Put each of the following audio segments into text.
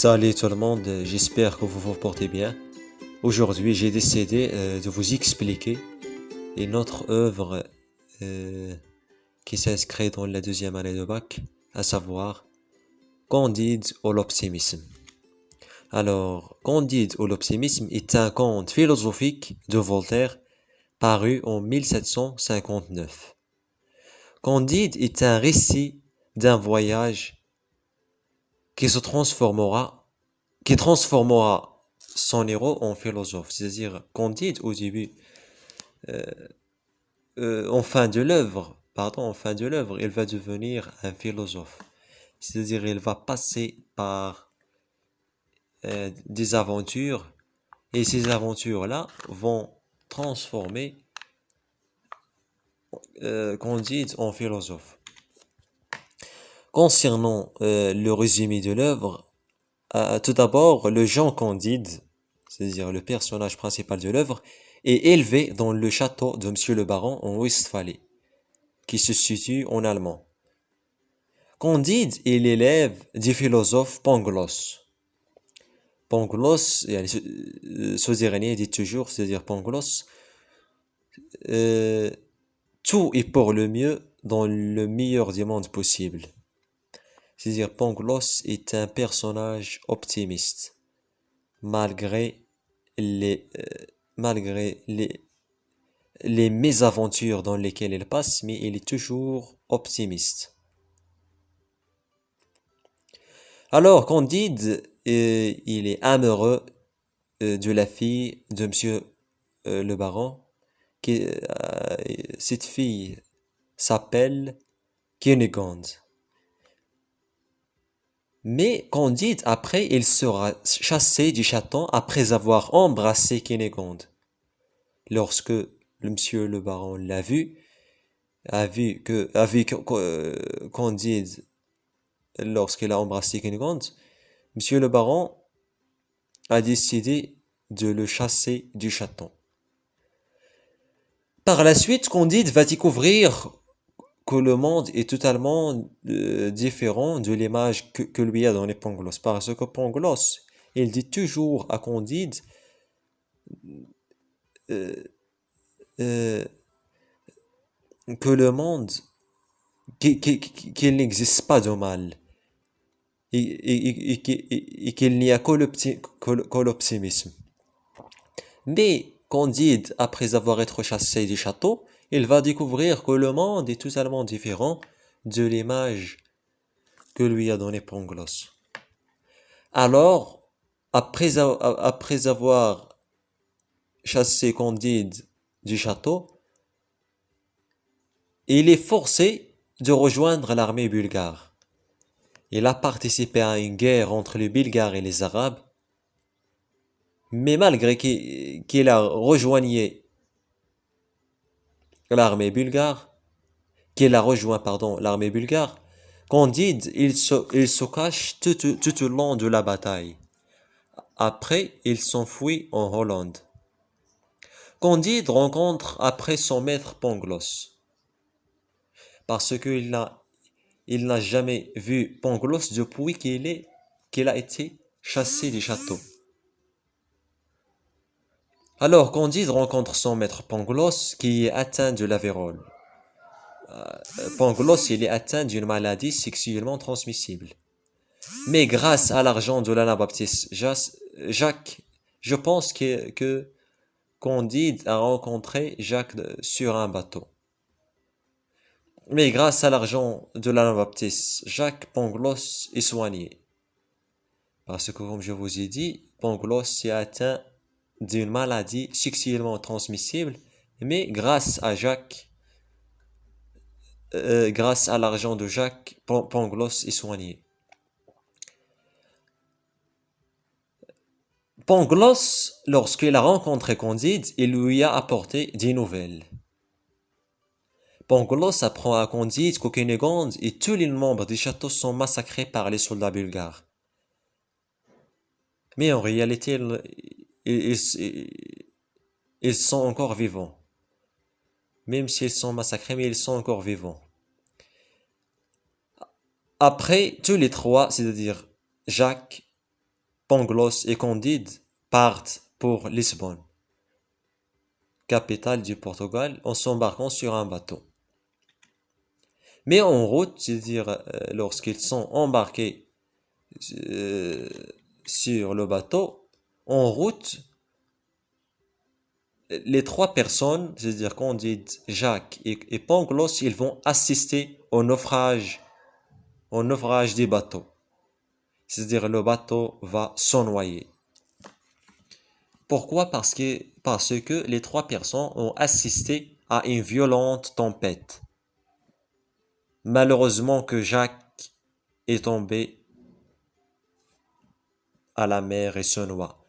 Salut tout le monde, j'espère que vous vous portez bien. Aujourd'hui, j'ai décidé de vous expliquer une autre œuvre euh, qui s'inscrit dans la deuxième année de bac, à savoir Candide ou l'optimisme. Alors, Candide ou l'optimisme est un conte philosophique de Voltaire paru en 1759. Candide est un récit d'un voyage qui se transformera qui transformera son héros en philosophe. C'est-à-dire Candide au début, en fin de l'œuvre, il va devenir un philosophe. C'est-à-dire il va passer par des aventures et ces aventures-là vont transformer Candide en philosophe. Concernant le résumé de l'œuvre, tout d'abord, le Jean Candide, c'est-à-dire le personnage principal de l'œuvre, est élevé dans le château de Monsieur le Baron en Westphalie, qui se situe en Allemagne. Candide est l'élève du philosophe Pangloss. Pangloss, ce dernier dit toujours, c'est-à-dire Pangloss, tout est pour le mieux dans le meilleur des mondes possible. C'est-à-dire Pangloss est un personnage optimiste, malgré les, euh, malgré les mésaventures dans lesquelles il passe, mais il est toujours optimiste. Alors, Candide, il est amoureux de la fille de Monsieur le Baron. Cette fille s'appelle Cunégonde. Mais Candide, après, il sera chassé du château après avoir embrassé Cunégonde. Lorsque le Monsieur le Baron l'a vu, a vu que Candide, lorsqu'il a embrassé Cunégonde, Monsieur le Baron a décidé de le chasser du château. Par la suite, Candide va découvrir que le monde est totalement différent de l'image que lui a donné Pangloss. Parce que Pangloss, il dit toujours à Candide euh, euh, que le monde, qu'il n'existe pas de mal et qu'il n'y a que l'optimisme. Mais Candide, après avoir été chassé du château, il va découvrir que le monde est totalement différent de l'image que lui a donnée Pangloss. Alors, après avoir chassé Candide du château, il est forcé de rejoindre l'armée bulgare. Il a participé à une guerre entre les Bulgares et les Arabes, mais malgré qu'il a rejoigné l'armée bulgare, qu'il a rejoint, pardon, l'armée bulgare, Candide, il se cache tout au long de la bataille. Après, il s'enfuit en Hollande. Candide rencontre après son maître Pangloss, parce qu'il n'a jamais vu Pangloss depuis qu'il a été chassé du château. Alors Candide rencontre son maître Pangloss qui est atteint de la vérole. Pangloss, il est atteint d'une maladie sexuellement transmissible. Mais grâce à l'argent de l'anabaptiste Jacques, je pense que Candide a rencontré Jacques sur un bateau. Mais grâce à l'argent de l'anabaptiste Jacques, Pangloss est soigné. Parce que, comme je vous ai dit, Pangloss est atteint d'une maladie sexuellement transmissible, mais grâce à l'argent de Jacques, Pangloss est soigné. Pangloss, lorsqu'il a rencontré Candide, il lui a apporté des nouvelles. Pangloss apprend à Candide que Cunégonde et tous les membres du château sont massacrés par les soldats bulgares. Mais en réalité, ils sont encore vivants. Même s'ils sont massacrés, mais ils sont encore vivants. Après, tous les trois, c'est-à-dire Jacques, Pangloss et Candide partent pour Lisbonne, capitale du Portugal, en s'embarquant sur un bateau. Mais en route, c'est-à-dire lorsqu'ils sont embarqués euh, sur le bateau, en route, les trois personnes, c'est-à-dire Candide, Jacques et Pangloss, ils vont assister au naufrage du bateau. C'est-à-dire le bateau va se noyer. Pourquoi? Parce que les trois personnes ont assisté à une violente tempête. Malheureusement que Jacques est tombé à la mer et se noie.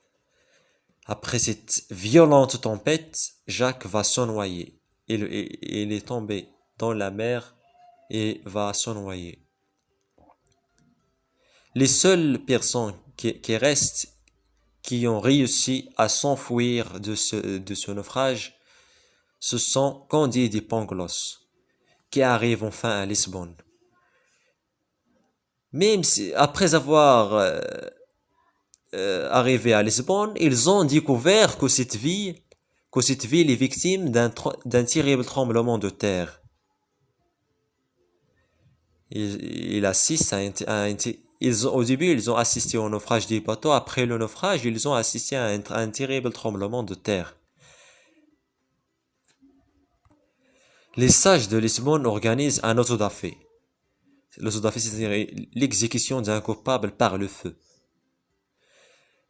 Après cette violente tempête, Jacques va se noyer. Il est tombé dans la mer et va se noyer. Les seules personnes qui restent, qui ont réussi à s'enfuir de ce naufrage, ce sont Candide et Pangloss, qui arrivent enfin à Lisbonne. Même si, après avoir arrivé à Lisbonne, ils ont découvert que cette ville est victime d'un terrible tremblement de terre. Il assiste au début, ils ont assisté au naufrage des bateaux. Après le naufrage, ils ont assisté à un terrible tremblement de terre. Les sages de Lisbonne organisent un auto-da-fé. L'auto-da-fé, c'est-à-dire l'exécution d'un coupable par le feu.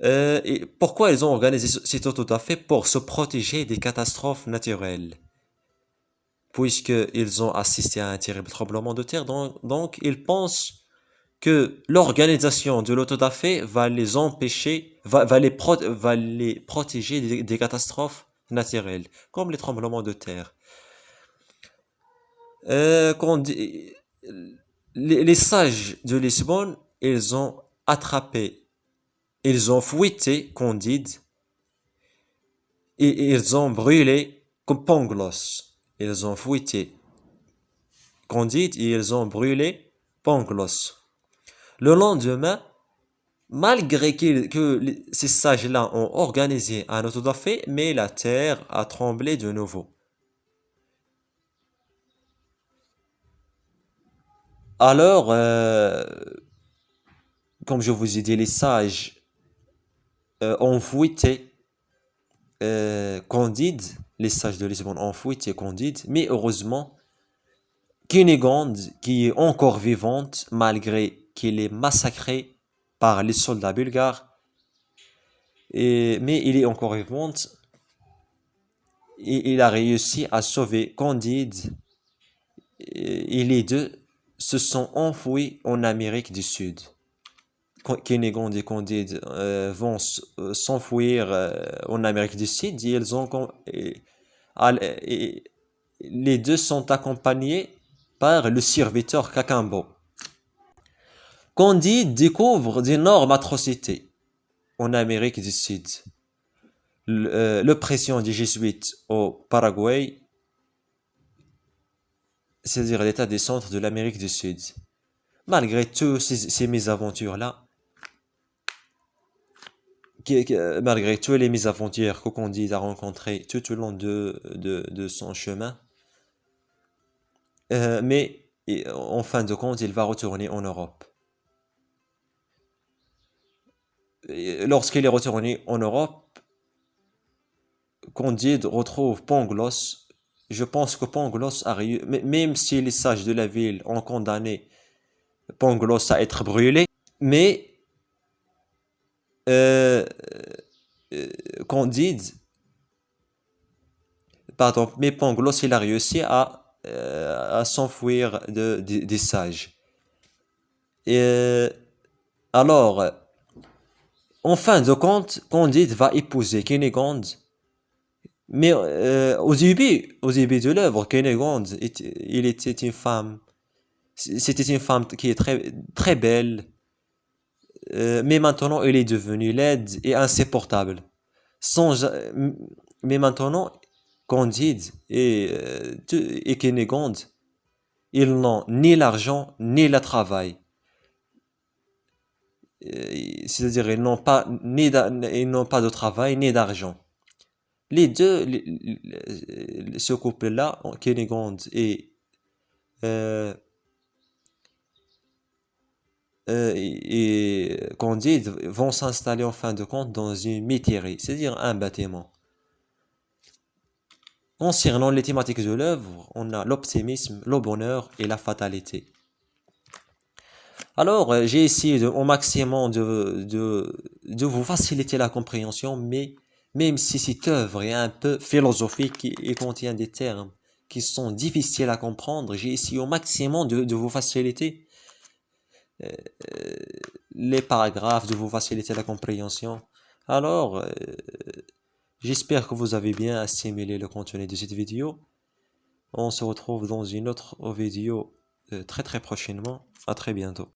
Et pourquoi ils ont organisé cet auto-da-fé? Pour se protéger des catastrophes naturelles. Puisqu'ils ont assisté à un terrible tremblement de terre, donc ils pensent que l'organisation de l'autodafé va les empêcher, va les protéger des catastrophes naturelles, comme les tremblements de terre. Les sages de Lisbonne, ils ont attrapé, ils ont fouetté Candide et ils ont brûlé Pangloss. Ils ont fouetté Candide et ils ont brûlé Pangloss. Le lendemain, malgré que ces sages-là ont organisé un autodafé, mais la terre a tremblé de nouveau. Alors, comme je vous ai dit, les sages ont fouetté Candide, les sages de Lisbonne ont fouetté Candide, mais heureusement, Cunégonde, qui est encore vivante, malgré qu'il est massacré par les soldats bulgares, mais il est encore vivante, et il a réussi à sauver Candide, et les deux se sont enfouis en Amérique du Sud. Cunégonde et Candide vont s'enfouir en Amérique du Sud et les deux sont accompagnés par le serviteur Cacambo. Candide découvre d'énormes atrocités en Amérique du Sud. L'oppression des Jésuites au Paraguay, c'est-à-dire l'état des centres de l'Amérique du Sud. Malgré toutes ces mésaventures-là, malgré toutes les mésaventures que Candide a rencontrées tout au long de son chemin, mais en fin de compte, il va retourner en Europe. Lorsqu'il est retourné en Europe, Candide retrouve Pangloss. Je pense que Pangloss a réussi, même si les sages de la ville ont condamné Pangloss à être brûlé, mais euh, Candide, pardon, mais Pangloss, il a réussi à s'enfuir des sages. Et alors, en fin de compte, Candide va épouser Cunégonde. Mais au début de l'œuvre, Cunégonde, il était une femme. C'était une femme qui est très, très belle. Mais maintenant, elle est devenue laide et insupportable. Sans, mais maintenant, Candide et Cunégonde, ils n'ont ni l'argent ni le travail. c'est-à-dire ils n'ont pas ils n'ont pas de travail ni d'argent. Les deux, ce couple-là, Kennegrand euh, et Candide, vont s'installer en fin de compte dans une métairie, c'est-à-dire un bâtiment. Concernant les thématiques de l'œuvre, on a l'optimisme, le bonheur et la fatalité. Alors, j'ai essayé au maximum de vous faciliter la compréhension, mais même si cette œuvre est un peu philosophique et contient des termes qui sont difficiles à comprendre, j'ai essayé au maximum de vous faciliter euh, les paragraphes, de vous faciliter la compréhension. Alors, j'espère que vous avez bien assimilé le contenu de cette vidéo. On se retrouve dans une autre vidéo très très prochainement. À très bientôt.